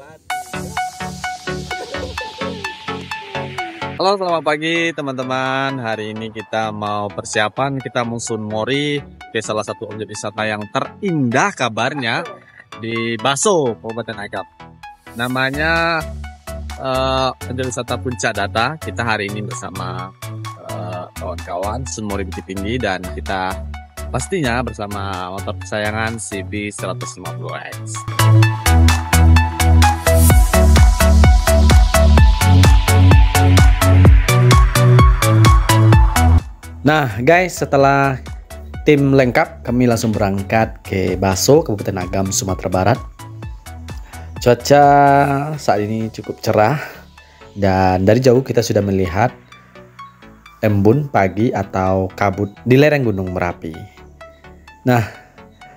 Halo, selamat pagi teman-teman. Hari ini kita mau persiapan, kita mau sunmori ke salah satu objek wisata yang terindah kabarnya di Baso, Kabupaten Agam. Namanya objek wisata Puncak Data. Kita hari ini bersama kawan-kawan sunmori Bukit Tinggi dan kita pastinya bersama motor kesayangan CB 150X. Nah guys, setelah tim lengkap kami langsung berangkat ke Baso, Kabupaten Agam, Sumatera Barat. Cuaca saat ini cukup cerah dan dari jauh kita sudah melihat embun pagi atau kabut di lereng Gunung Merapi. Nah,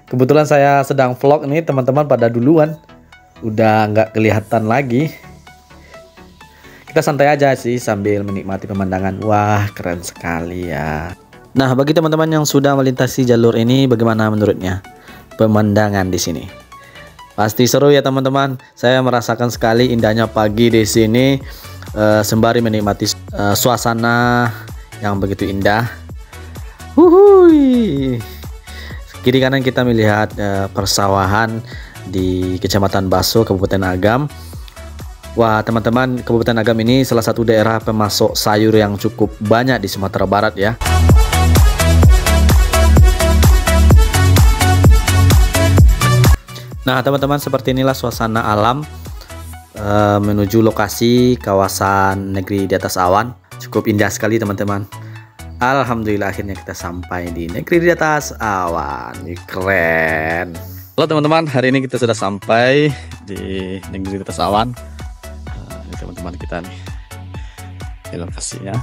kebetulan saya sedang vlog nih, teman-teman pada duluan, udah nggak kelihatan lagi. Kita santai aja sih sambil menikmati pemandangan. Wah, keren sekali ya. Nah, bagi teman-teman yang sudah melintasi jalur ini, bagaimana menurutnya pemandangan di sini? Pasti seru ya teman-teman. Saya merasakan sekali indahnya pagi di sini, sembari menikmati suasana yang begitu indah. Wuhui. Kiri kanan kita melihat persawahan di Kecamatan Baso, Kabupaten Agam. Wah teman-teman, Kabupaten Agam ini salah satu daerah pemasok sayur yang cukup banyak di Sumatera Barat ya. Nah teman-teman, seperti inilah suasana alam menuju lokasi kawasan negeri di atas awan. Cukup indah sekali teman-teman. Alhamdulillah akhirnya kita sampai di negeri di atas awan. Keren. Halo teman-teman, hari ini kita sudah sampai di negeri di atas awan. Teman-teman kita nih di lokasinya,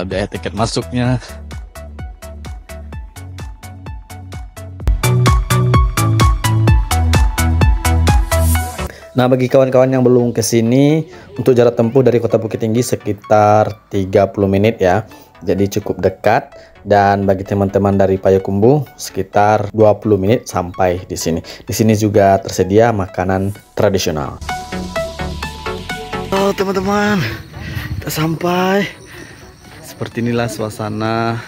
biaya tiket masuknya. Nah bagi kawan-kawan yang belum kesini, untuk jarak tempuh dari Kota Bukit Tinggi sekitar 30 menit ya, jadi cukup dekat. Dan bagi teman-teman dari Payakumbuh sekitar 20 menit sampai di sini. Di sini juga tersedia makanan tradisional. Halo teman-teman, kita sampai. Seperti inilah suasana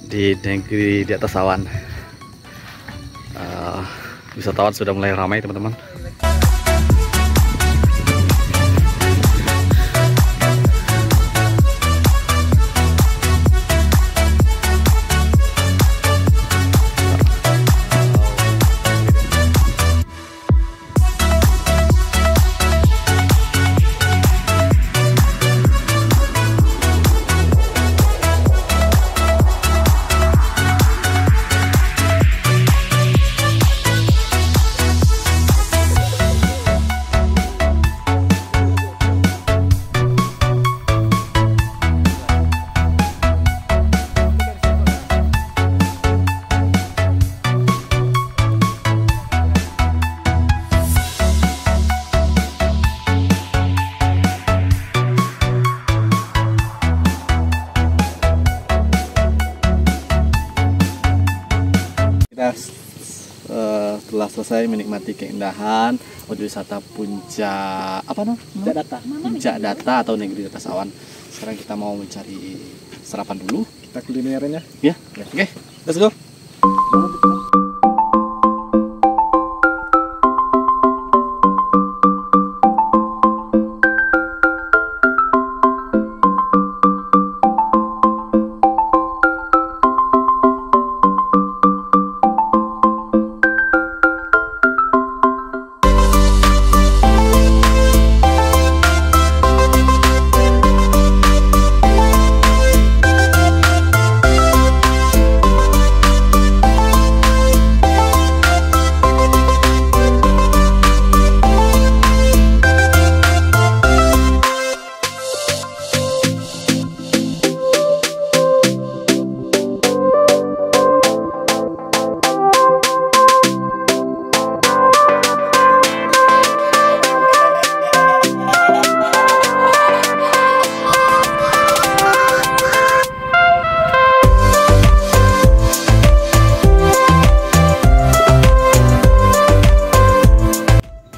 di negeri di atas awan. Wisatawan sudah mulai ramai teman-teman. Kita setelah selesai menikmati keindahan objek wisata Puncak Puncak Data atau negeri di atas awan. Sekarang kita mau mencari sarapan dulu. Kita kulinerannya ya. Oke, let's go.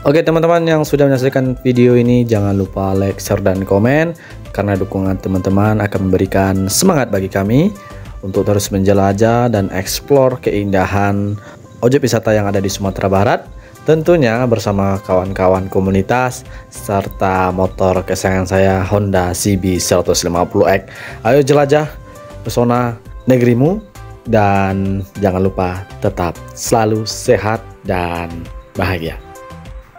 Oke teman-teman yang sudah menyaksikan video ini, jangan lupa like, share, dan komen, karena dukungan teman-teman akan memberikan semangat bagi kami untuk terus menjelajah dan eksplor keindahan objek wisata yang ada di Sumatera Barat, tentunya bersama kawan-kawan komunitas serta motor kesayangan saya, Honda CB 150X. Ayo jelajah pesona negerimu, dan jangan lupa tetap selalu sehat dan bahagia.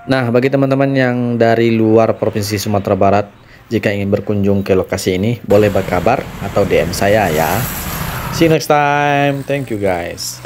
Nah, bagi teman-teman yang dari luar Provinsi Sumatera Barat, jika ingin berkunjung ke lokasi ini, boleh berkabar atau DM saya ya. See you next time. Thank you guys.